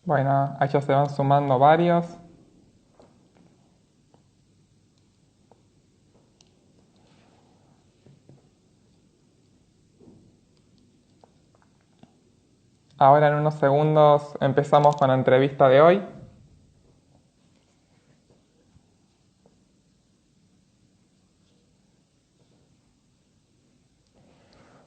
Bueno, ahí ya se van sumando varios. Ahora en unos segundos empezamos con la entrevista de hoy.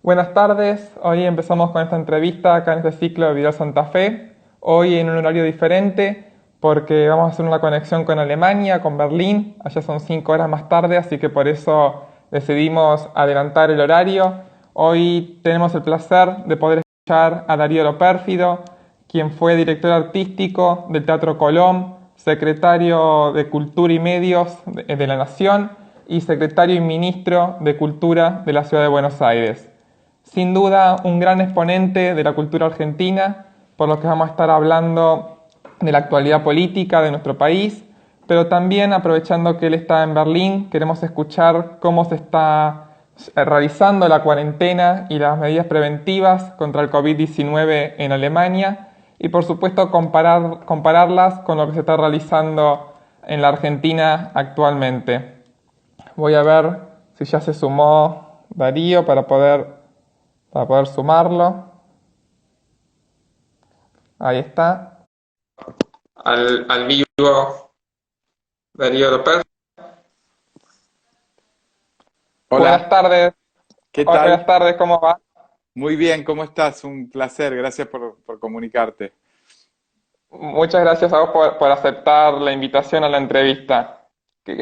Buenas tardes, hoy empezamos con esta entrevista acá en este ciclo de Video Santa Fe. Hoy en un horario diferente porque vamos a hacer una conexión con Alemania, con Berlín. Allá son 5 horas más tarde, así que por eso decidimos adelantar el horario. Hoy tenemos el placer de poder escuchar a Darío Lo Pérfido, quien fue director artístico del Teatro Colón, secretario de Cultura y Medios de la Nación y secretario y ministro de Cultura de la Ciudad de Buenos Aires. Sin duda, un gran exponente de la cultura argentina, por lo que vamos a estar hablando de la actualidad política de nuestro país, pero también aprovechando que él está en Berlín, queremos escuchar cómo se está realizando la cuarentena y las medidas preventivas contra el COVID-19 en Alemania y por supuesto compararlas con lo que se está realizando en la Argentina actualmente. Voy a ver si ya se sumó Darío para poder sumarlo. Ahí está. Al vivo Darío López. Hola, Buenas tardes. ¿qué Buenas tal? tardes, ¿cómo va? Muy bien, ¿cómo estás? Un placer, gracias por comunicarte. Muchas gracias a vos por aceptar la invitación a la entrevista.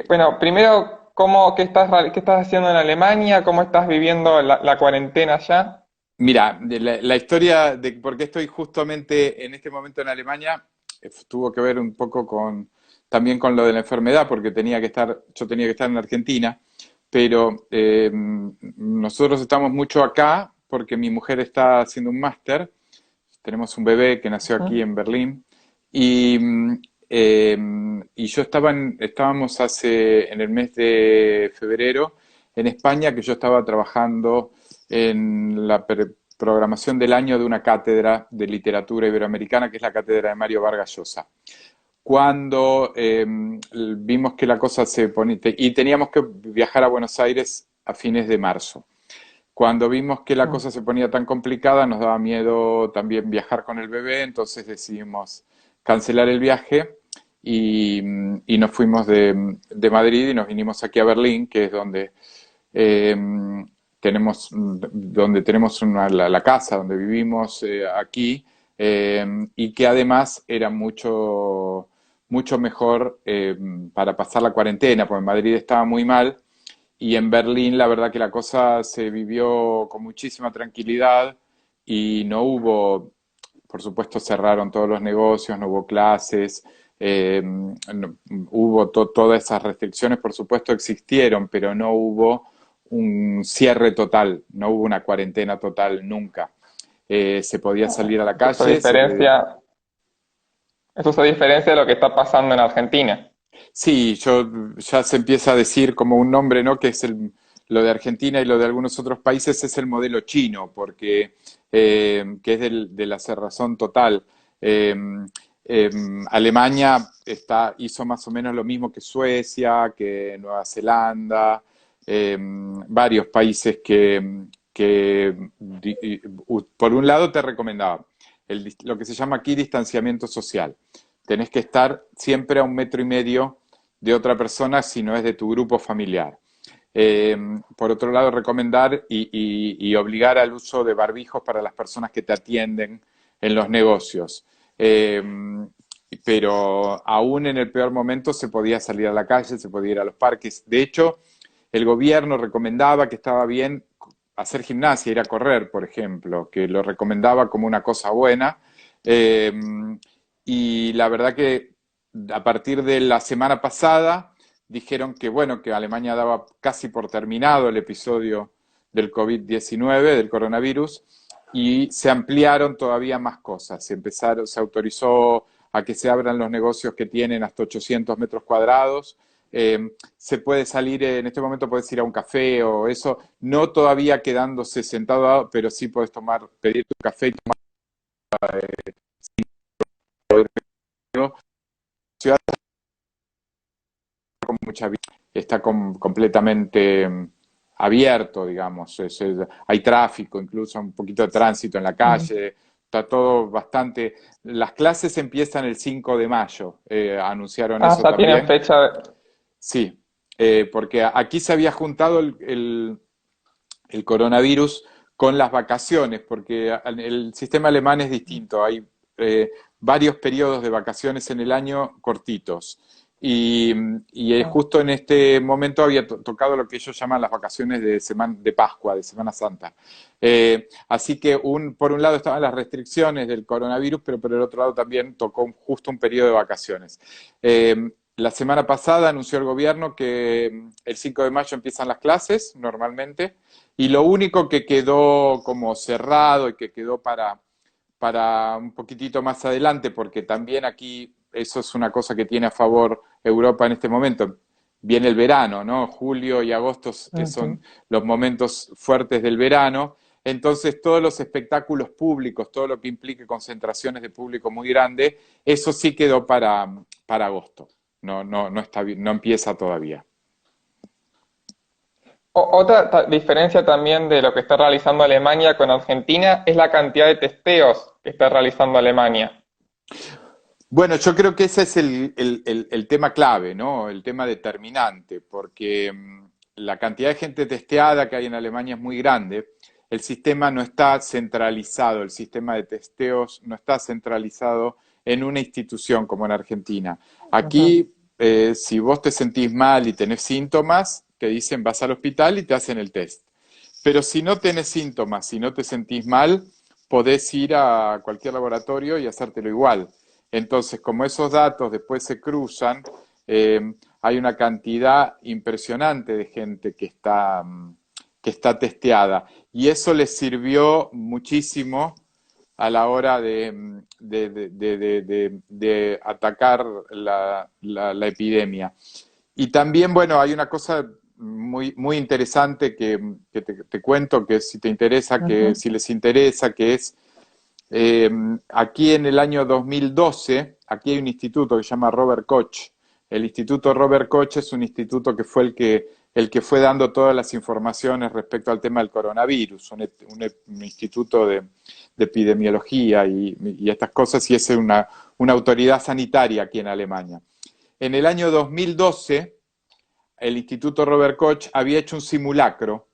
Bueno, primero, ¿qué estás haciendo en Alemania? ¿Cómo estás viviendo la cuarentena allá? Mira, la historia de por qué estoy justamente en este momento en Alemania tuvo que ver un poco también con lo de la enfermedad, porque yo tenía que estar en Argentina, pero nosotros estamos mucho acá porque mi mujer está haciendo un máster. Tenemos un bebé que nació aquí Ujú. en Berlín y, y yo estábamos en el mes de febrero en España, que yo estaba trabajando en la programación del año de una cátedra de literatura iberoamericana, que es la cátedra de Mario Vargas Llosa. Cuando vimos que la cosa se ponía, y teníamos que viajar a Buenos Aires a fines de marzo. Cuando vimos que la cosa se ponía tan complicada, nos daba miedo también viajar con el bebé, entonces decidimos cancelar el viaje y nos fuimos de Madrid y nos vinimos aquí a Berlín, que es eh, donde tenemos la casa, donde vivimos aquí, y que además era mucho mejor para pasar la cuarentena, porque en Madrid estaba muy mal y en Berlín la verdad que la cosa se vivió con muchísima tranquilidad y no hubo, por supuesto cerraron todos los negocios, no hubo clases, hubo todas esas restricciones, por supuesto existieron, pero no hubo un cierre total, no hubo una cuarentena total nunca. Se podía salir a la Esto se calle, se podía. diferencia, esto se diferencia de lo que está pasando en Argentina. Sí, ya se empieza a decir como un nombre, ¿no? Que es lo de Argentina y lo de algunos otros países es el modelo chino, porque que es de la cerrazón total. Eh, eh, Alemania hizo más o menos lo mismo que Suecia, que Nueva Zelanda, varios países por un lado te recomendaba lo que se llama aquí distanciamiento social. Tenés que estar siempre a 1,5 metros de otra persona si no es de tu grupo familiar. Eh, por otro lado, recomendar y obligar al uso de barbijos para las personas que te atienden en los negocios. Eh, pero aún en el peor momento se podía salir a la calle, se podía ir a los parques. De hecho, el gobierno recomendaba que estaba bien hacer gimnasia, ir a correr, por ejemplo, que lo recomendaba como una cosa buena. Eh, y la verdad que a partir de la semana pasada dijeron que, bueno, que Alemania daba casi por terminado el episodio del COVID-19, del coronavirus, y se ampliaron todavía más cosas. Se autorizó a que se abran los negocios que tienen hasta 800 metros cuadrados. Se puede salir, en este momento puedes ir a un café o eso, no todavía quedándose sentado, pero sí puedes pedir tu café y tomar ciudad con mucha vida, está completamente abierto, digamos, hay tráfico, incluso un poquito de tránsito en la Mm. calle, está todo bastante... Las clases empiezan el 5 de mayo, anunciaron Ah, eso ya tienen también. fecha. Sí, porque aquí se había juntado el coronavirus con las vacaciones, porque el sistema alemán es distinto, hay varios periodos de vacaciones en el año cortitos. Y, Ah, justo en este momento había tocado lo que ellos llaman las vacaciones de Pascua, de Semana Santa. Así que por un lado estaban las restricciones del coronavirus, pero por el otro lado también tocó justo un periodo de vacaciones. La semana pasada anunció el gobierno que el 5 de mayo empiezan las clases normalmente, y lo único que quedó como cerrado y que quedó para un poquitito más adelante, porque también aquí eso es una cosa que tiene a favor Europa en este momento. Viene el verano, ¿no? Julio y agosto ujú. son los momentos fuertes del verano. Entonces, todos los espectáculos públicos, todo lo que implique concentraciones de público muy grande, eso sí quedó para agosto. No está, no empieza todavía. Otra diferencia también de lo que está realizando Alemania con Argentina es la cantidad de testeos que está realizando Alemania. Bueno, yo creo que ese es el tema clave, ¿no? El tema determinante, porque la cantidad de gente testeada que hay en Alemania es muy grande. El sistema no está centralizado, el sistema de testeos no está centralizado en una institución como en Argentina. Ujú. Aquí, si vos te sentís mal y tenés síntomas, te dicen vas al hospital y te hacen el test. Pero si no tenés síntomas, si no te sentís mal, podés ir a cualquier laboratorio y hacértelo igual. Entonces, como esos datos después se cruzan, hay una cantidad impresionante de gente que está testeada. Y eso les sirvió muchísimo a la hora de atacar la epidemia. Y también, bueno, hay una cosa muy interesante que te cuento, que si te interesa, que Ujú. si les interesa, que es eh, aquí en el año 2012, aquí hay un instituto que se llama Robert Koch. El Instituto Robert Koch es un instituto que fue el que fue dando todas las informaciones respecto al tema del coronavirus, un instituto de epidemiología y estas cosas, y es una autoridad sanitaria aquí en Alemania. En el año 2012, el Instituto Robert Koch había hecho un simulacro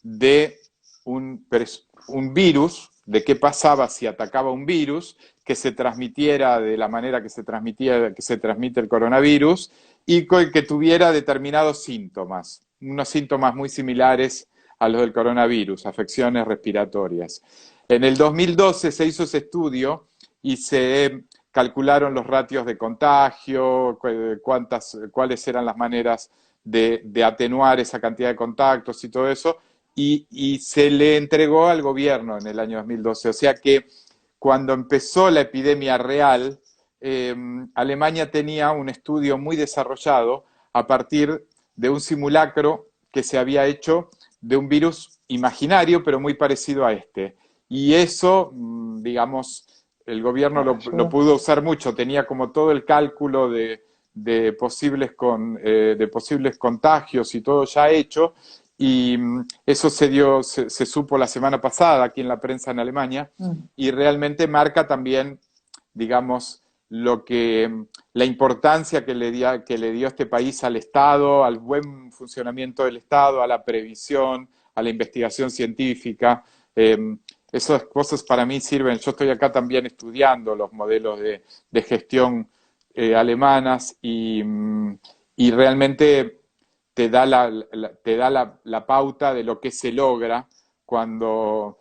de un virus, de qué pasaba si atacaba un virus, que se transmitiera de la manera que se transmite el coronavirus, y que tuviera determinados síntomas, unos síntomas muy similares a los del coronavirus, afecciones respiratorias. En el 2012 se hizo ese estudio y se calcularon los ratios de contagio, cuáles eran las maneras de atenuar esa cantidad de contactos y todo eso, y se le entregó al gobierno en el año 2012. O sea que cuando empezó la epidemia real, eh, Alemania tenía un estudio muy desarrollado a partir de un simulacro que se había hecho de un virus imaginario, pero muy parecido a este. Y eso, digamos, el gobierno lo Ayuda. pudo usar mucho, tenía como todo el cálculo de posibles contagios y todo ya hecho, y eso se supo la semana pasada aquí en la prensa en Alemania, Mm. y realmente marca también, digamos, la importancia que le dio este país al Estado, al buen funcionamiento del Estado, a la previsión, a la investigación científica. Eh, Esas cosas para mí sirven. Yo estoy acá también estudiando los modelos de gestión alemanas, y realmente te da la pauta de lo que se logra cuando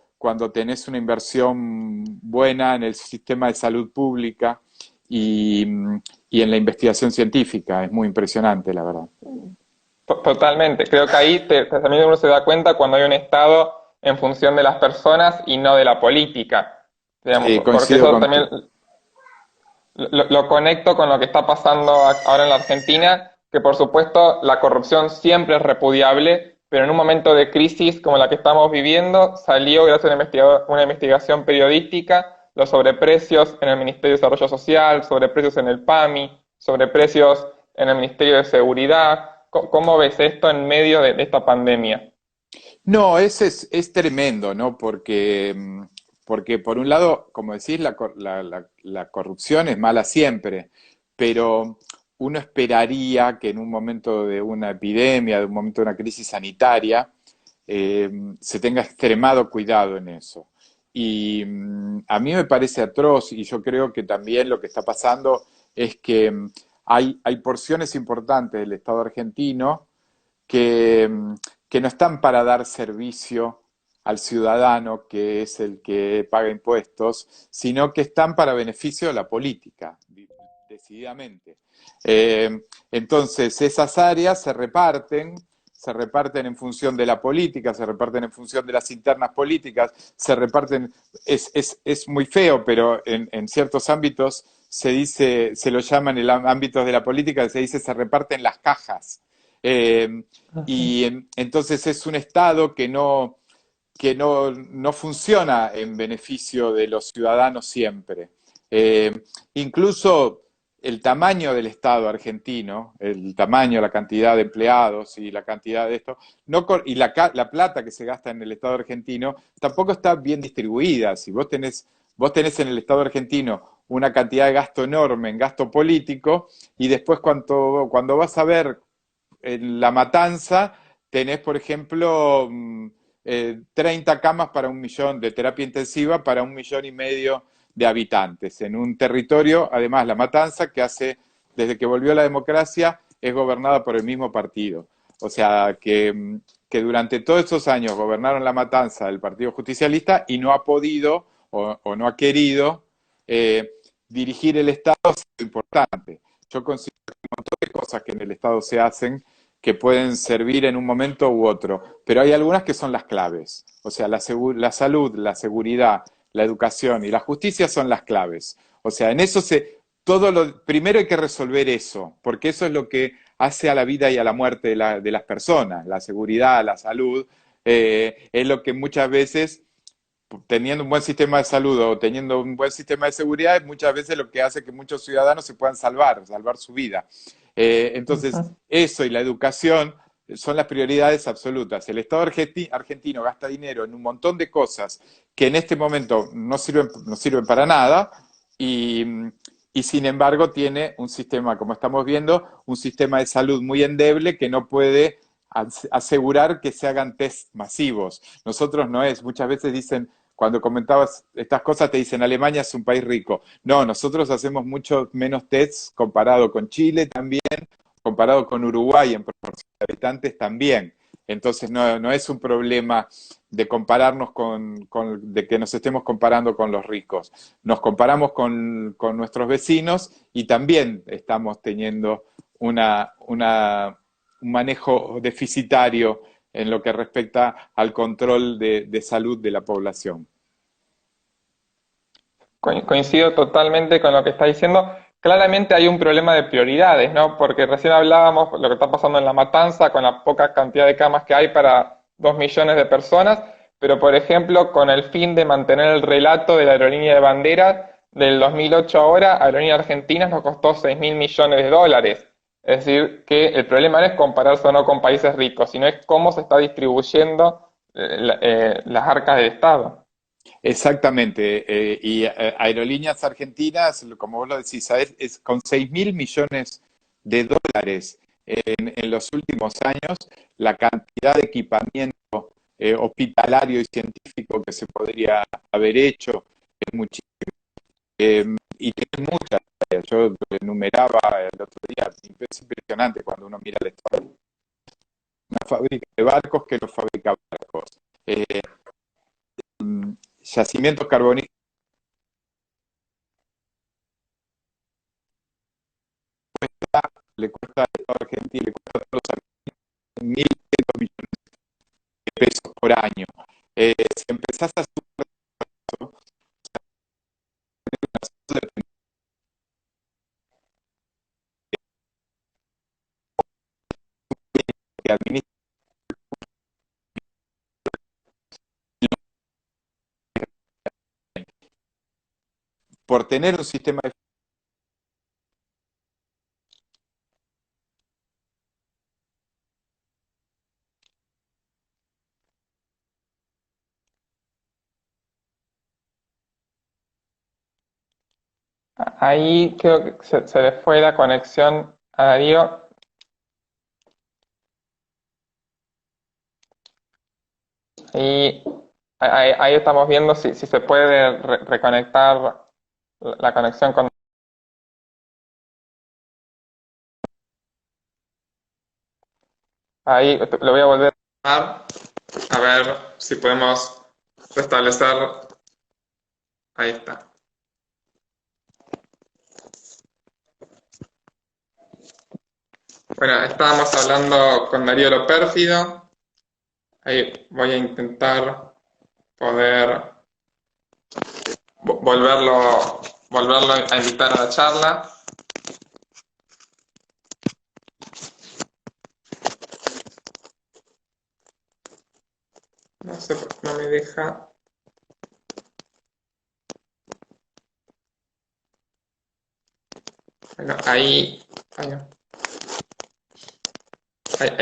tenés una inversión buena en el sistema de salud pública y, y en la investigación científica. Es muy impresionante, la verdad. Totalmente. Creo que ahí también uno se da cuenta cuando hay un Estado en función de las personas y no de la política. Digamos, Sí, porque coincido eso con también lo conecto con lo que está pasando ahora en la Argentina, que por supuesto la corrupción siempre es repudiable, pero en un momento de crisis como la que estamos viviendo, salió gracias a una investigación periodística los sobreprecios en el Ministerio de Desarrollo Social, sobreprecios en el PAMI, sobreprecios en el Ministerio de Seguridad. ¿Cómo ves esto en medio de esta pandemia? No, ese es tremendo, ¿no? Porque, porque por un lado, como decís, la corrupción es mala siempre, pero uno esperaría que en un momento de una epidemia, de un momento de una crisis sanitaria, eh, se tenga extremado cuidado en eso. Y a mí me parece atroz y yo creo que también lo que está pasando es que hay porciones importantes del Estado argentino que, que no están para dar servicio al ciudadano, que es el que paga impuestos, sino que están para beneficio de la política, decididamente. Entonces, esas áreas se reparten en función de la política, se reparten en función de las internas políticas, se reparten, es muy feo, pero en ciertos ámbitos se dice, se lo llaman en ámbitos de la política, se dice se reparten las cajas. Eh, Ujú. y entonces es un Estado que no funciona en beneficio de los ciudadanos siempre. Eh, Incluso el tamaño del Estado argentino, el tamaño, la cantidad de empleados y la cantidad de esto, no, y la plata que se gasta en el Estado argentino tampoco está bien distribuida. Si vos tenés en el Estado argentino una cantidad de gasto enorme en gasto político y después cuando vas a ver en La Matanza tenés, por ejemplo, 30 camas para 1 millón de terapia intensiva para 1,5 millones de habitantes, en un territorio, además La Matanza, desde que volvió la democracia, es gobernada por el mismo partido. O sea, que durante todos esos años gobernaron La Matanza del Partido Justicialista y no ha podido o no ha querido eh, dirigir el Estado, es importante. Yo considero que hay un montón de cosas que en el Estado se hacen que pueden servir en un momento u otro, pero hay algunas que son las claves. O sea, la salud, la seguridad, la educación y la justicia son las claves. O sea, en eso primero hay que resolver eso, porque eso es lo que hace a la vida y a la muerte de las personas. La seguridad, la salud, es lo que muchas veces teniendo un buen sistema de salud o teniendo un buen sistema de seguridad, muchas veces lo que hace que muchos ciudadanos se puedan salvar su vida. Entonces, Ujú. eso y la educación son las prioridades absolutas. El Estado argentino gasta dinero en un montón de cosas que en este momento no sirven para nada y, y sin embargo tiene un sistema, como estamos viendo, un sistema de salud muy endeble que no puede asegurar que se hagan test masivos. Nosotros no es, muchas veces dicen, cuando comentabas estas cosas te dicen Alemania es un país rico. No, nosotros hacemos mucho menos tests comparado con Chile también, comparado con Uruguay en proporción de habitantes también. Entonces no es un problema de compararnos de que nos estemos comparando con los ricos. Nos comparamos con nuestros vecinos y también estamos teniendo un manejo deficitario en lo que respecta al control de salud de la población. Coincido totalmente con lo que está diciendo. Claramente hay un problema de prioridades, ¿no? Porque recién hablábamos lo que está pasando en La Matanza con la poca cantidad de camas que hay para 2 millones de personas, pero por ejemplo, con el fin de mantener el relato de la aerolínea de bandera del 2008 ahora, Aerolíneas Argentinas nos costó 6.000 millones de dólares. Es decir, que el problema no es compararse o no con países ricos, sino es cómo se está distribuyendo las arcas del Estado. Exactamente. Y Aerolíneas Argentinas, como vos lo decís, es con 6.000 millones de dólares en los últimos años, la cantidad de equipamiento hospitalario y científico que se podría haber hecho es muchísimo. Y tiene muchas áreas. Yo enumeraba el otro día, es impresionante cuando uno mira el estado. Una fábrica de barcos que no fabrica barcos. Eh, Yacimientos carboníferos le cuesta al Estado argentino, le cuesta a todos los argentinos 1.500 millones de pesos por año. Si empezás a sumar que administra por tener un sistema de... Ahí creo que se le fue la conexión a Darío. Y ahí estamos viendo si se puede reconectar la conexión con... Ahí lo voy a volver a ver si podemos restablecer. Ahí está. Bueno, estábamos hablando con Darío Lo Pérfido. Ahí voy a intentar poder volverlo a invitar a la charla. No sé por qué no me deja. Bueno, ahí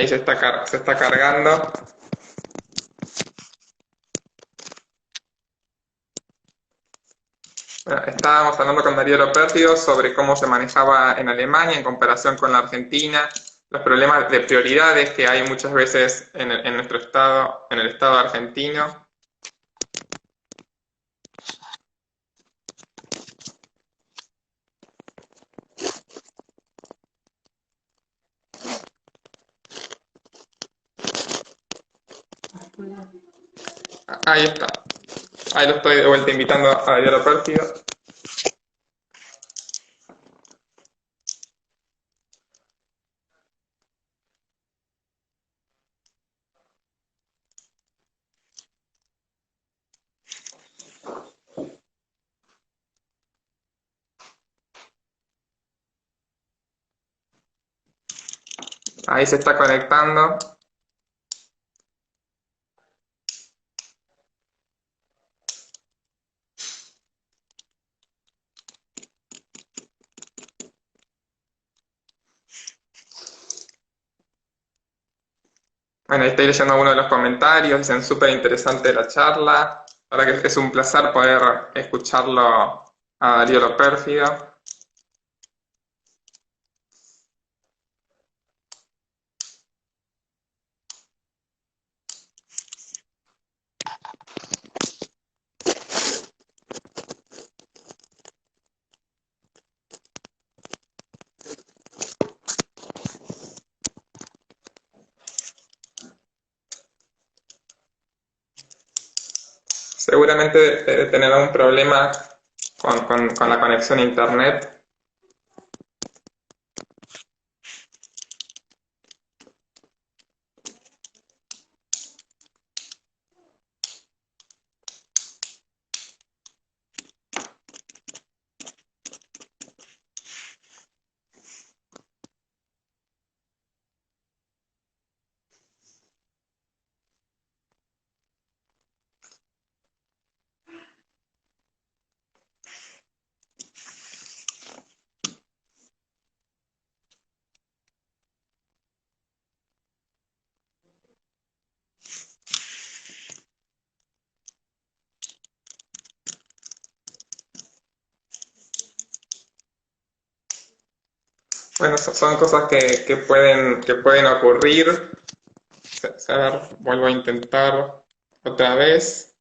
se está cargando. Bueno, estábamos hablando con Darío Lo Pérfido sobre cómo se manejaba en Alemania en comparación con la Argentina, los problemas de prioridades que hay muchas veces en nuestro estado, en el estado argentino. Ahí está. Ahí lo estoy de vuelta invitando a Darío Lo Pérfido. Ahí se está conectando. Bueno, ahí estoy leyendo algunos de los comentarios, dicen súper interesante la charla. Ahora que es un placer poder escucharlo a Darío Lo Pérfido. Seguramente debe tener algún problema con la conexión a internet. Bueno, son cosas que pueden ocurrir. A ver, vuelvo a intentar otra vez.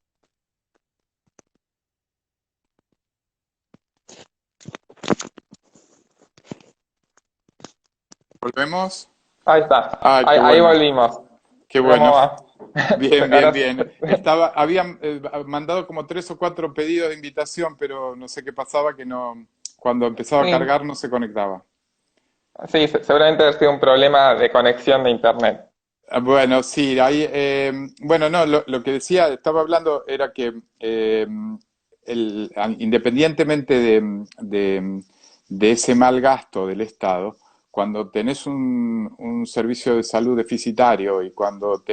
¿Volvemos? Ahí está. Ah, qué Ahí bueno, volvimos. qué ¿Cómo bueno. va? Bien, bien, Ahora, bien. Habían mandado como 3 o 4 pedidos de invitación, pero no sé qué pasaba, que no, cuando empezaba a sí, cargar no se conectaba. sí, seguramente ha sido un problema de conexión de internet. Bueno, sí, ahí, bueno, no, lo que decía, estaba hablando era que independientemente de ese mal gasto del Estado, cuando tenés un servicio de salud deficitario y cuando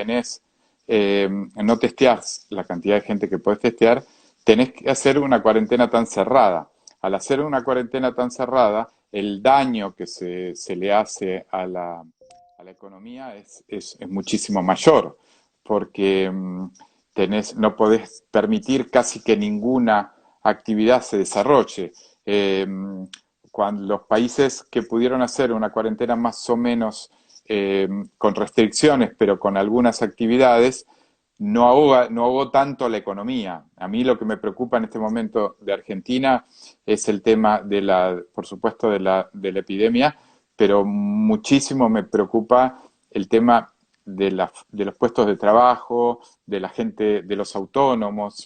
no testeás la cantidad de gente que podés testear, tenés que hacer una cuarentena tan cerrada. al hacer una cuarentena tan cerrada, el daño que se le hace a la economía es muchísimo mayor, porque no podés permitir casi que ninguna actividad se desarrolle. Eh, Cuando los países que pudieron hacer una cuarentena más o menos con restricciones, pero con algunas actividades, no ahogó tanto la economía. A mí lo que me preocupa en este momento de Argentina es el tema por supuesto, de la epidemia, pero muchísimo me preocupa el tema de los puestos de trabajo, de la gente, de los autónomos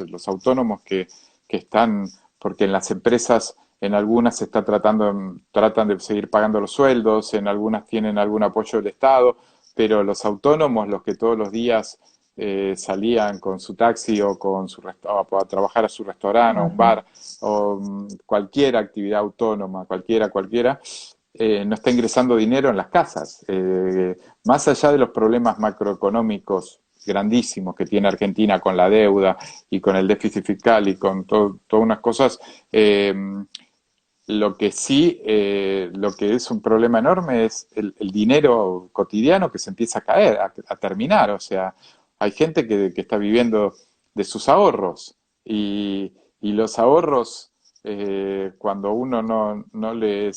que están, porque en las empresas, en algunas se está tratan de seguir pagando los sueldos, en algunas tienen algún apoyo del Estado, pero los autónomos, los que todos los días salían con su taxi o a trabajar a su restaurante o a un Ujú. bar o cualquier actividad autónoma, cualquiera, no está ingresando dinero en las casas. Más allá de los problemas macroeconómicos grandísimos que tiene Argentina con la deuda y con el déficit fiscal y con todas unas cosas, lo que es un problema enorme es el dinero cotidiano que se empieza a caer, a terminar. O sea, hay gente que está viviendo de sus ahorros y los ahorros, cuando uno no le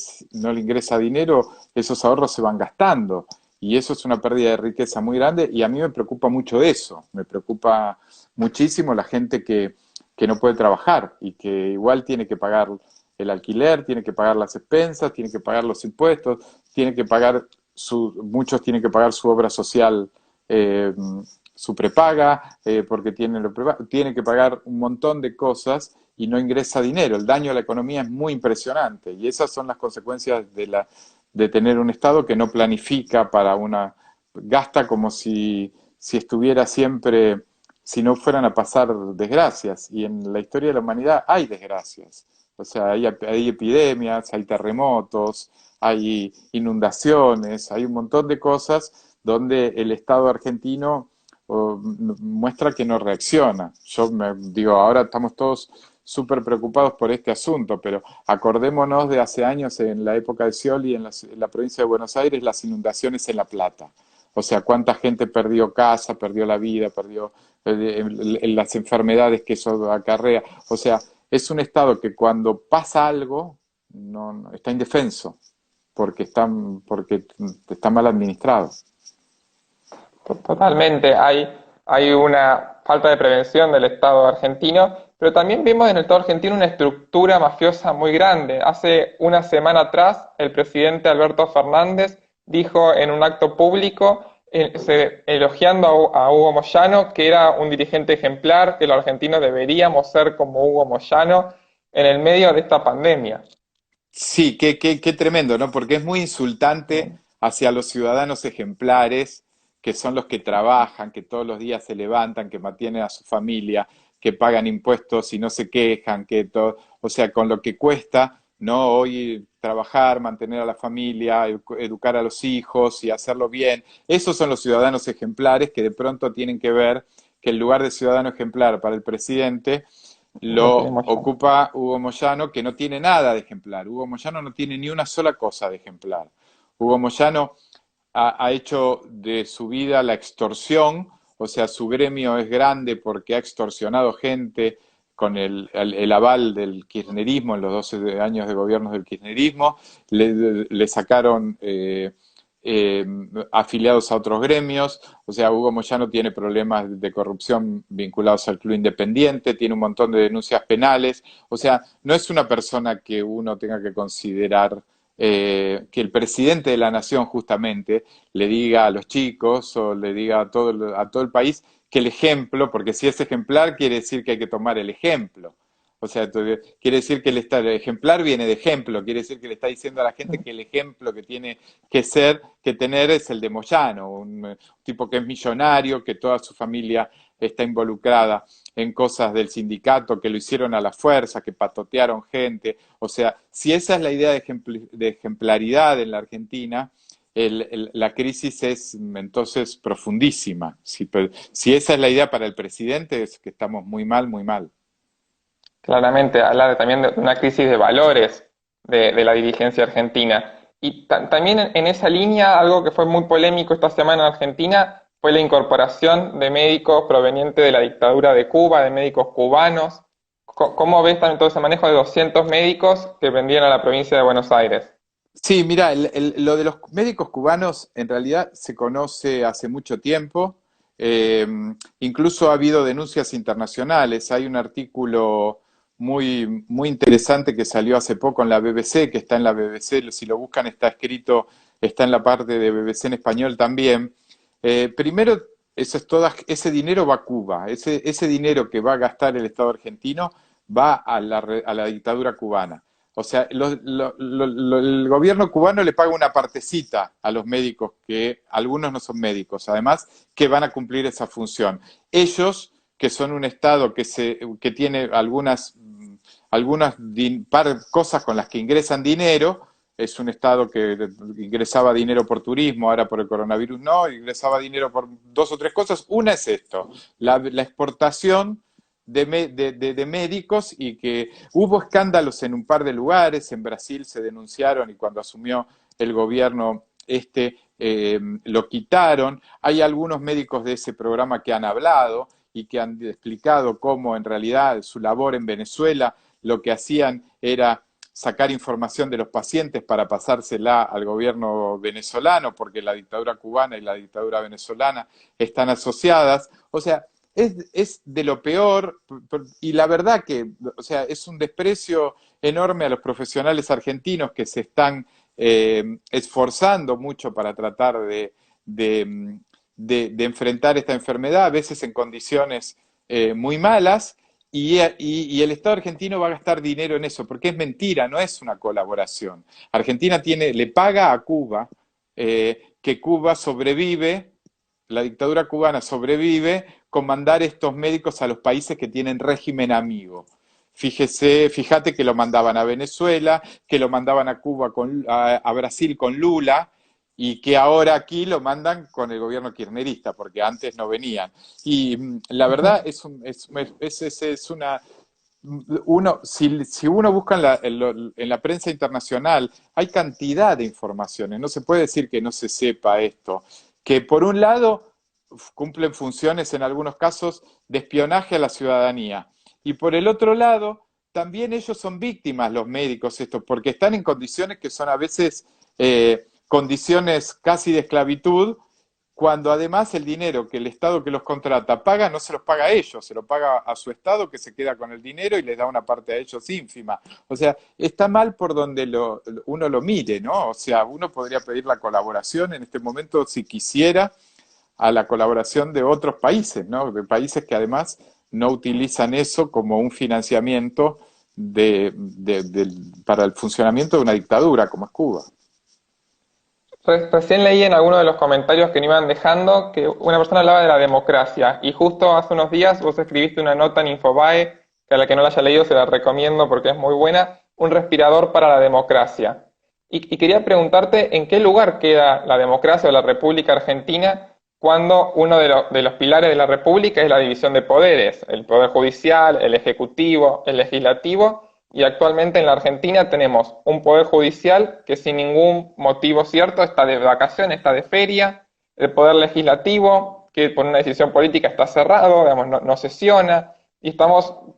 ingresa dinero, esos ahorros se van gastando. Y eso es una pérdida de riqueza muy grande y a mí me preocupa mucho eso. Me preocupa muchísimo la gente que no puede trabajar y que igual tiene que pagar el alquiler, tiene que pagar las expensas, tiene que pagar los impuestos, tiene que pagar muchos tienen que pagar su obra social, eh, su prepaga, porque tiene que pagar un montón de cosas y no ingresa dinero. El daño a la economía es muy impresionante y esas son las consecuencias de tener un Estado que no planifica gasta como si estuviera siempre, si no fueran a pasar desgracias. Y en la historia de la humanidad hay desgracias. O sea, hay epidemias, hay terremotos, hay inundaciones, hay un montón de cosas donde el Estado argentino muestra que no reacciona. Yo me digo, ahora estamos todos súper preocupados por este asunto, pero acordémonos de hace años en la época de Scioli en la provincia de Buenos Aires, las inundaciones en La Plata. O sea, cuánta gente perdió casa, perdió la vida, perdió las enfermedades que eso acarrea. O sea, es un Estado que cuando pasa algo está indefenso porque está mal administrado. Totalmente, hay una falta de prevención del Estado argentino, pero también vemos en el Estado argentino una estructura mafiosa muy grande. Hace una semana atrás, el presidente Alberto Fernández dijo en un acto público, elogiando a Hugo Moyano, que era un dirigente ejemplar, que los argentinos deberíamos ser como Hugo Moyano en el medio de esta pandemia. Sí, qué tremendo, ¿no? Porque es muy insultante hacia los ciudadanos ejemplares, que son los que trabajan, que todos los días se levantan, que mantienen a su familia, que pagan impuestos y no se quejan, o sea, con lo que cuesta, ¿no? Hoy trabajar, mantener a la familia, educar a los hijos y hacerlo bien. Esos son los ciudadanos ejemplares que de pronto tienen que ver que el lugar de ciudadano ejemplar para el presidente Lo tiene lo Moyano. ocupa Hugo Moyano, que no tiene nada de ejemplar. Hugo Moyano no tiene ni una sola cosa de ejemplar. Hugo Moyano ha hecho de su vida la extorsión, o sea, su gremio es grande porque ha extorsionado gente con el aval del kirchnerismo en los 12 años de gobierno del kirchnerismo, le sacaron eh, afiliados a otros gremios, o sea, Hugo Moyano tiene problemas de corrupción vinculados al Club Independiente, tiene un montón de denuncias penales, o sea, no es una persona que uno tenga que considerar que el presidente de la nación justamente le diga a los chicos o le diga a todo el país que el ejemplo, porque si es ejemplar quiere decir que hay que tomar el ejemplo. O sea, quiere decir que el ejemplar viene de ejemplo, quiere decir que le está diciendo a la gente que el ejemplo que tiene que tener es el de Moyano, un tipo que es millonario, que toda su familia está involucrada en cosas del sindicato, que lo hicieron a la fuerza, que patotearon gente. O sea, si esa es la idea de ejemplaridad en la Argentina, la crisis es entonces profundísima. Si esa es la idea para el presidente, es que estamos muy mal, muy mal. Claramente, habla también de una crisis de valores de la dirigencia argentina. Y también en esa línea, algo que fue muy polémico esta semana en Argentina fue la incorporación de médicos provenientes de la dictadura de Cuba, de médicos cubanos. ¿Cómo ves también todo ese manejo de 200 médicos que vendían a la provincia de Buenos Aires? Sí, mira, lo de los médicos cubanos en realidad se conoce hace mucho tiempo. Eh, Incluso ha habido denuncias internacionales. Hay un artículo muy interesante que salió hace poco en la BBC, que está en la BBC, si lo buscan está escrito, está en la parte de BBC en español también. Primero, eso es ese dinero va a Cuba. Ese dinero que va a gastar el Estado argentino va a a la dictadura cubana. O sea, el gobierno cubano le paga una partecita a los médicos, que algunos no son médicos, además, que van a cumplir esa función. Ellos, que son un Estado que tiene cosas con las que ingresan dinero, es un Estado que ingresaba dinero por turismo, ahora por el coronavirus no, ingresaba dinero por dos o tres cosas. Una es esto, la exportación de médicos, y que hubo escándalos en un par de lugares. En Brasil se denunciaron y cuando asumió el gobierno lo quitaron. Hay algunos médicos de ese programa que han hablado y que han explicado cómo en realidad su labor en Venezuela lo que hacían era sacar información de los pacientes para pasársela al gobierno venezolano, porque la dictadura cubana y la dictadura venezolana están asociadas. O sea, es de lo peor, y la verdad que, o sea, es un desprecio enorme a los profesionales argentinos que se están esforzando mucho para tratar de, enfrentar esta enfermedad, a veces en condiciones muy malas, y el Estado argentino va a gastar dinero en eso, porque es mentira, no es una colaboración. Argentina le paga a Cuba, que Cuba sobrevive, la dictadura cubana sobrevive con mandar estos médicos a los países que tienen régimen amigo. Fíjate que lo mandaban a Venezuela, que lo mandaban a Cuba, a Brasil con Lula, y que ahora aquí lo mandan con el gobierno kirchnerista, porque antes no venían. Y la verdad es una... Si uno busca en la prensa internacional, hay cantidad de informaciones. No se puede decir que no se sepa esto. Que por un lado cumplen funciones en algunos casos de espionaje a la ciudadanía, y por el otro lado también ellos son víctimas, los médicos estos, porque están en condiciones que son a veces condiciones casi de esclavitud, cuando además el dinero que el Estado que los contrata paga, no se los paga a ellos, se lo paga a su Estado, que se queda con el dinero y les da una parte a ellos ínfima. O sea, está mal por donde uno lo mire, ¿no? O sea, uno podría pedir la colaboración en este momento, si quisiera, a la colaboración de otros países, ¿no? De países que además no utilizan eso como un financiamiento para el funcionamiento de una dictadura como es Cuba. Recién leí en algunos de los comentarios que me iban dejando que una persona hablaba de la democracia y justo hace unos días vos escribiste una nota en Infobae, que a la que no la haya leído se la recomiendo porque es muy buena, un respirador para la democracia. Y quería preguntarte en qué lugar queda la democracia o la República Argentina cuando uno de los pilares de la República es la división de poderes, el poder judicial, el ejecutivo, el legislativo, y actualmente en la Argentina tenemos un poder judicial que sin ningún motivo cierto está de vacaciones, está de feria, el poder legislativo que por una decisión política está cerrado, digamos, no sesiona, y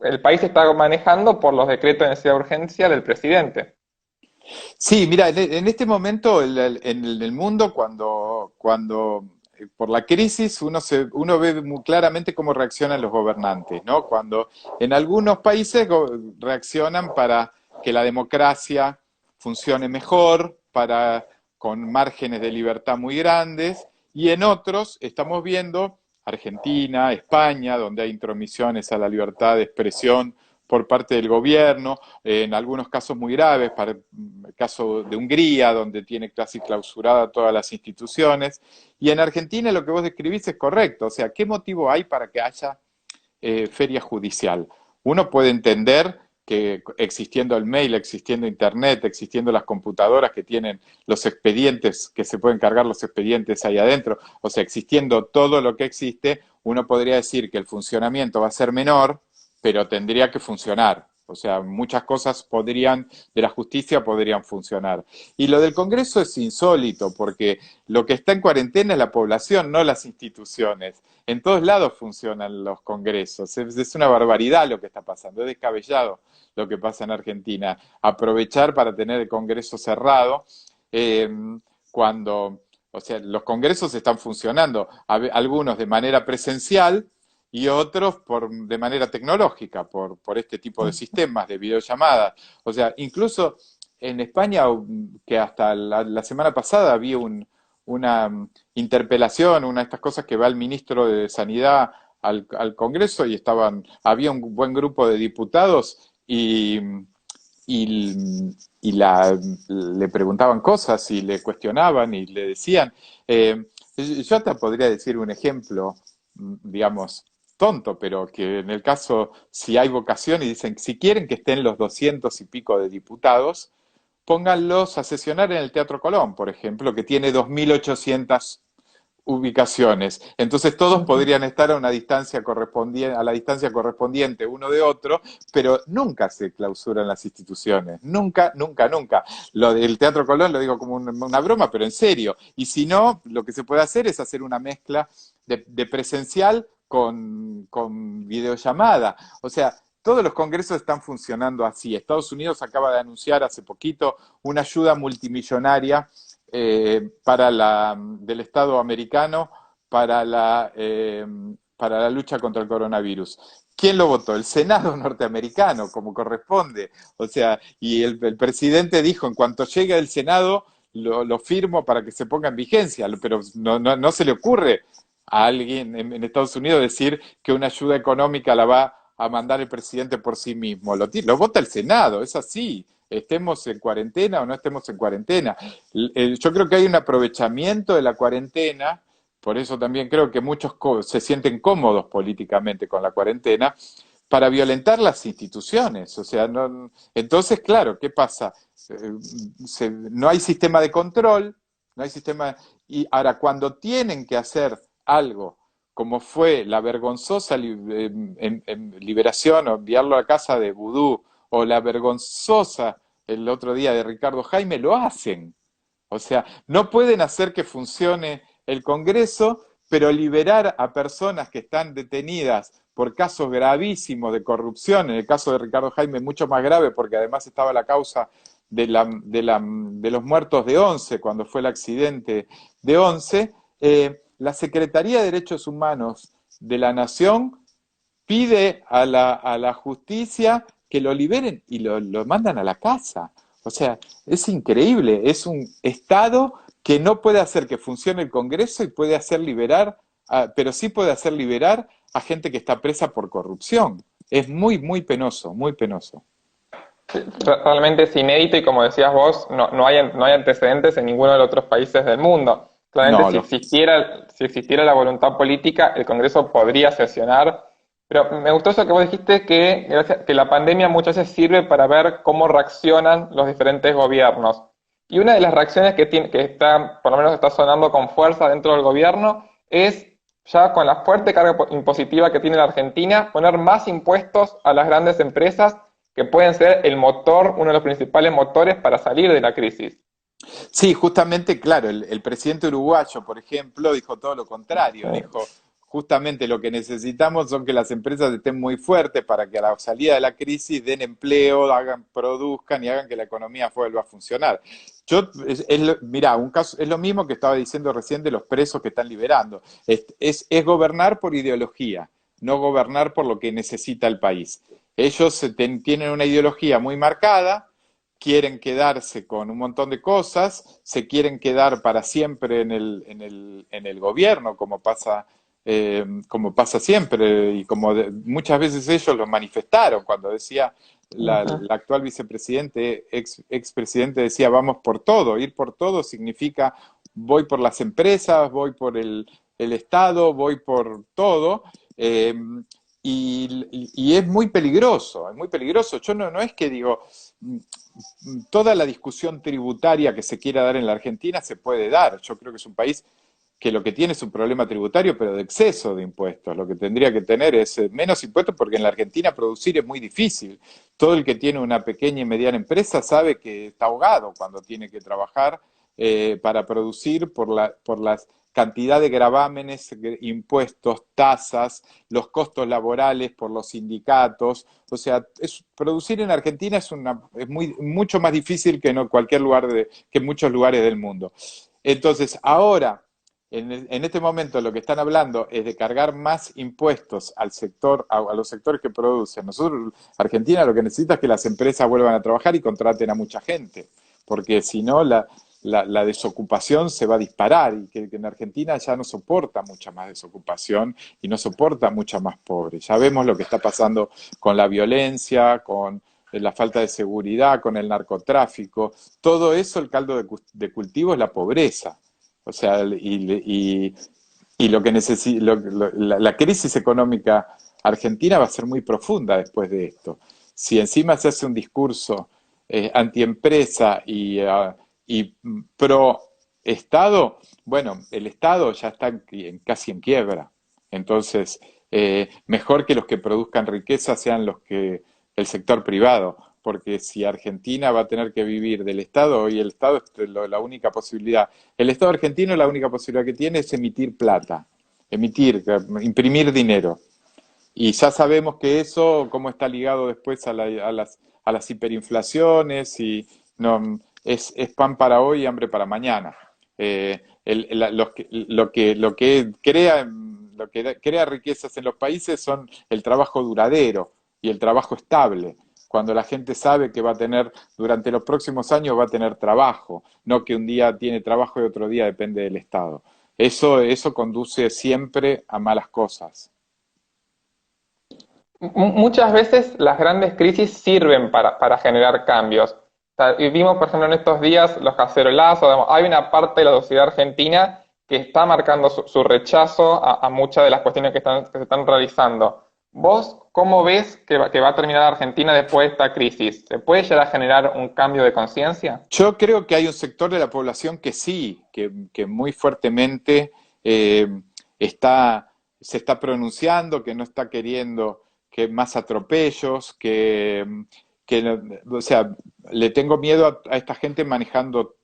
el país se está manejando por los decretos de necesidad de urgencia del presidente. Sí, mira, en este momento en el mundo, cuando por la crisis uno ve muy claramente cómo reaccionan los gobernantes, ¿no? Cuando en algunos países reaccionan para que la democracia funcione mejor, con márgenes de libertad muy grandes, y en otros estamos viendo Argentina, España, donde hay intromisiones a la libertad de expresión por parte del gobierno, en algunos casos muy graves, para el caso de Hungría, donde tiene casi clausurada todas las instituciones. Y en Argentina lo que vos describís es correcto. O sea, ¿qué motivo hay para que haya feria judicial? Uno puede entender que existiendo el mail, existiendo internet, existiendo las computadoras que tienen los expedientes, que se pueden cargar los expedientes ahí adentro, o sea, existiendo todo lo que existe, uno podría decir que el funcionamiento va a ser menor, pero tendría que funcionar. O sea, muchas cosas de la justicia podrían funcionar. Y lo del Congreso es insólito, porque lo que está en cuarentena es la población, no las instituciones. En todos lados funcionan los congresos. Es una barbaridad lo que está pasando, es descabellado lo que pasa en Argentina. Aprovechar para tener el Congreso cerrado, eh, cuando, o sea, los congresos están funcionando, algunos de manera presencial y otros de manera tecnológica, por este tipo de sistemas de videollamadas. O sea, incluso en España, que hasta la semana pasada había una interpelación, una de estas cosas que va el ministro de Sanidad al Congreso y había un buen grupo de diputados y, le preguntaban cosas y le cuestionaban y le decían. Yo te podría decir un ejemplo, digamos, tonto, pero que en el caso, si hay vocación y dicen, si quieren que estén los 200 y pico de diputados, pónganlos a sesionar en el Teatro Colón, por ejemplo, que tiene 2.800 ubicaciones. Entonces todos podrían estar a una distancia correspondiente, a la distancia correspondiente uno de otro, pero nunca se clausuran las instituciones. Nunca, nunca, nunca. Lo del Teatro Colón lo digo como una broma, pero en serio. Y si no, lo que se puede hacer es hacer una mezcla de presencial con videollamada. O sea, todos los congresos están funcionando así. Estados Unidos acaba de anunciar hace poquito una ayuda multimillonaria del Estado americano para la lucha contra el coronavirus. ¿Quién lo votó? El Senado norteamericano, como corresponde. O sea, y el presidente dijo, en cuanto llegue el Senado, lo firmo para que se ponga en vigencia, pero no se le ocurre a alguien en Estados Unidos decir que una ayuda económica la va a mandar el presidente por sí mismo. Lo vota el Senado, es así. Estemos en cuarentena o no estemos en cuarentena. Yo creo que hay un aprovechamiento de la cuarentena, por eso también creo que muchos se sienten cómodos políticamente con la cuarentena, para violentar las instituciones. O sea, entonces, claro, ¿qué pasa? No hay sistema de control, no hay sistema. Y ahora, cuando tienen que hacer algo, como fue la vergonzosa liberación o enviarlo a casa de Vudú, o la vergonzosa el otro día de Ricardo Jaime, lo hacen. O sea, no pueden hacer que funcione el Congreso, pero liberar a personas que están detenidas por casos gravísimos de corrupción, en el caso de Ricardo Jaime mucho más grave, porque además estaba la causa de los muertos de Once, cuando fue el accidente de Once. La Secretaría de Derechos Humanos de la Nación pide a la justicia que lo liberen y lo mandan a la casa. O sea, es increíble, es un Estado que no puede hacer que funcione el Congreso y puede hacer liberar, pero sí puede hacer liberar a gente que está presa por corrupción. Es muy, muy penoso, muy penoso. Realmente es inédito y como decías vos, no hay antecedentes en ninguno de los otros países del mundo. Claramente No, si existiera la voluntad política, el Congreso podría sesionar, pero me gustó eso que vos dijiste que la pandemia muchas veces sirve para ver cómo reaccionan los diferentes gobiernos. Y una de las reacciones que está, por lo menos está sonando con fuerza dentro del gobierno, es ya con la fuerte carga impositiva que tiene la Argentina, poner más impuestos a las grandes empresas que pueden ser el motor, uno de los principales motores para salir de la crisis. sí, justamente, claro, el presidente uruguayo, por ejemplo, dijo todo lo contrario, dijo, justamente lo que necesitamos son que las empresas estén muy fuertes para que a la salida de la crisis den empleo, produzcan y hagan que la economía vuelva a funcionar. Mirá, un caso, es lo mismo que estaba diciendo recién de los presos que están liberando. Es gobernar por ideología, no gobernar por lo que necesita el país. Ellos tienen una ideología muy marcada, quieren quedarse con un montón de cosas, se quieren quedar para siempre en el gobierno, como pasa siempre, y muchas veces ellos lo manifestaron cuando decía la actual vicepresidente, expresidente decía vamos por todo, ir por todo significa voy por las empresas, voy por el Estado, voy por todo. eh, y es muy peligroso, es muy peligroso. Yo no es que digo, toda la discusión tributaria que se quiera dar en la Argentina se puede dar. Yo creo que es un país que lo que tiene es un problema tributario, pero de exceso de impuestos. Lo que tendría que tener es menos impuestos, porque en la Argentina producir es muy difícil. Todo el que tiene una pequeña y mediana empresa sabe que está ahogado cuando tiene que trabajar para producir por las cantidad de gravámenes, impuestos, tasas, los costos laborales por los sindicatos. O sea, producir en Argentina es mucho más difícil que en cualquier lugar que en muchos lugares del mundo. Entonces, ahora, en este momento, lo que están hablando es de cargar más impuestos al sector, a los sectores que producen. Nosotros, Argentina, lo que necesita es que las empresas vuelvan a trabajar y contraten a mucha gente, porque si no, la desocupación se va a disparar y que en Argentina ya no soporta mucha más desocupación y no soporta mucha más pobre. Ya vemos lo que está pasando con la violencia, con la falta de seguridad, con el narcotráfico. Todo eso, el caldo de cultivo es la pobreza. O sea, y lo que la crisis económica argentina va a ser muy profunda después de esto. Si encima se hace un discurso antiempresa y pro Estado, bueno, el Estado ya está casi en quiebra. Entonces, mejor que los que produzcan riqueza sean el sector privado, porque si Argentina va a tener que vivir del Estado, hoy el Estado es la única posibilidad. El Estado argentino la única posibilidad que tiene es emitir plata, imprimir dinero. Y ya sabemos que eso, cómo está ligado después a las hiperinflaciones y no, es pan para hoy y hambre para mañana. Lo que crea riquezas en los países son el trabajo duradero y el trabajo estable. Cuando la gente sabe que va a tener, durante los próximos años va a tener trabajo, no que un día tiene trabajo y otro día depende del Estado. Eso conduce siempre a malas cosas. Muchas veces las grandes crisis sirven para generar cambios. O sea, y vimos, por ejemplo, en estos días los cacerolazos, digamos, hay una parte de la sociedad argentina que está marcando su rechazo a muchas de las cuestiones que se están realizando. ¿Vos cómo ves que va a terminar Argentina después de esta crisis? ¿Se puede llegar a generar un cambio de conciencia? Yo creo que hay un sector de la población que sí, que muy fuertemente eh, está, se está pronunciando, que no está queriendo que más atropellos, o sea, le tengo miedo a esta gente manejando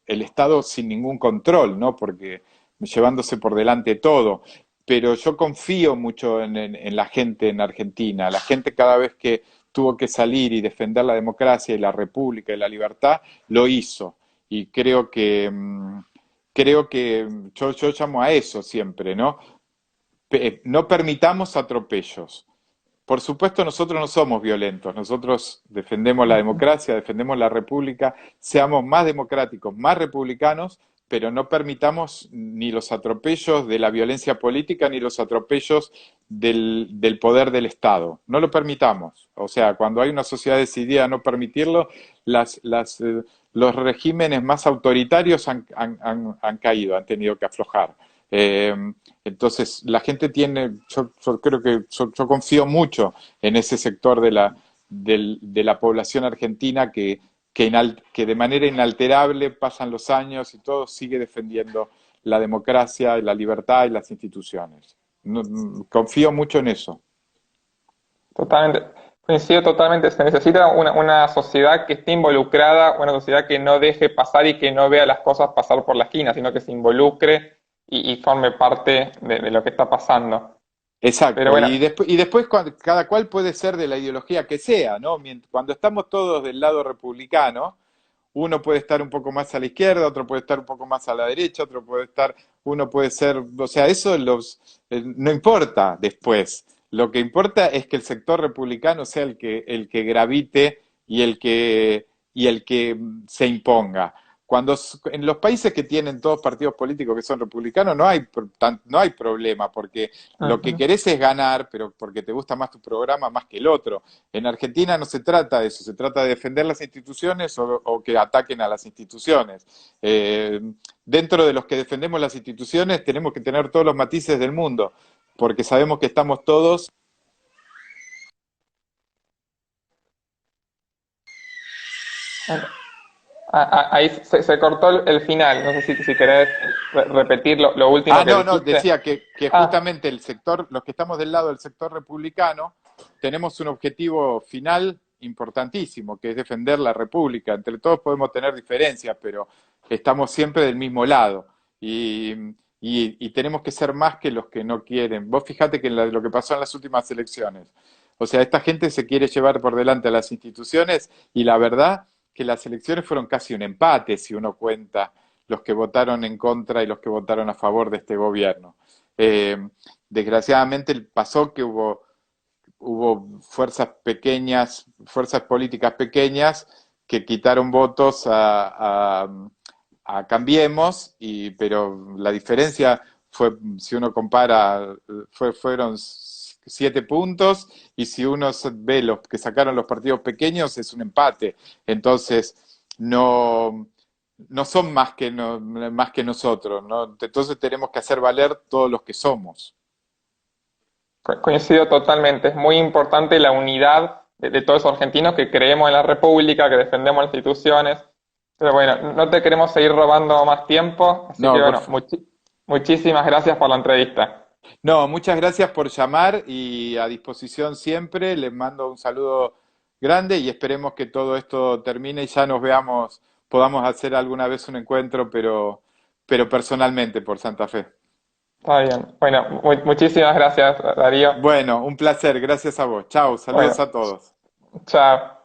el Estado sin ningún control, ¿no? Porque llevándose por delante todo. Pero yo confío mucho en la gente en Argentina. La gente cada vez que tuvo que salir y defender la democracia y la república y la libertad, lo hizo. Y creo que yo llamo a eso siempre, ¿no? No permitamos atropellos. Por supuesto, nosotros no somos violentos, nosotros defendemos la democracia, defendemos la república, seamos más democráticos, más republicanos, pero no permitamos ni los atropellos de la violencia política ni los atropellos del poder del Estado. No lo permitamos. O sea, cuando hay una sociedad decidida a no permitirlo, los regímenes más autoritarios han caído, han tenido que aflojar. Eh, entonces, la gente yo creo que yo confío mucho en ese sector de la población argentina que de manera inalterable pasan los años y todo sigue defendiendo la democracia, la libertad y las instituciones. Confío mucho en eso. Totalmente, coincido totalmente. Se necesita una sociedad que esté involucrada, una sociedad que no deje pasar y que no vea las cosas pasar por la esquina, sino que se involucre y forme parte de lo que está pasando. Pero Exacto, bueno, y después cada cual puede ser de la ideología que sea, ¿no? Cuando estamos todos del lado republicano, uno puede estar un poco más a la izquierda, otro puede estar un poco más a la derecha, uno puede ser, o sea, no importa después. Lo que importa es que el sector republicano sea el que gravite y el que se imponga. En los países que tienen todos partidos políticos que son republicanos no hay problema, porque lo que ujú. querés es ganar, pero porque te gusta más tu programa más que el otro. En Argentina no se trata de eso, se trata de defender las instituciones o que ataquen a las instituciones. Dentro de los que defendemos las instituciones tenemos que tener todos los matices del mundo, porque sabemos que estamos todos. Ahí se cortó el final, no sé si querés repetir lo último Ah, que no, no, dijiste. decía que Ah, justamente el sector, los que estamos del lado del sector republicano, tenemos un objetivo final importantísimo, que es defender la República. Entre todos podemos tener diferencias, pero estamos siempre del mismo lado. Y, y tenemos que ser más que los que no quieren. Vos fijate que lo que pasó en las últimas elecciones. O sea, esta gente se quiere llevar por delante a las instituciones y la verdad que las elecciones fueron casi un empate, si uno cuenta los que votaron en contra y los que votaron a favor de este gobierno. Eh, Desgraciadamente pasó que hubo fuerzas pequeñas, fuerzas políticas pequeñas que quitaron votos a Cambiemos, pero la diferencia fue, si uno compara, fueron 7 puntos y si uno ve los que sacaron los partidos pequeños es un empate. Entonces, no, no son más que nosotros, ¿no? Entonces tenemos que hacer valer todos los que somos. coincido totalmente, es muy importante la unidad de todos los argentinos que creemos en la República, que defendemos las instituciones. Pero bueno, no te queremos seguir robando más tiempo, así que No, bueno, muchísimas gracias por la entrevista. no, muchas gracias por llamar y a disposición siempre. Les mando un saludo grande y esperemos que todo esto termine y ya nos veamos, podamos hacer alguna vez un encuentro, pero personalmente por Santa Fe. Está bien. Bueno, muchísimas gracias, Darío. Bueno, un placer, gracias a vos. Chao, saludos Bueno, a todos. chao.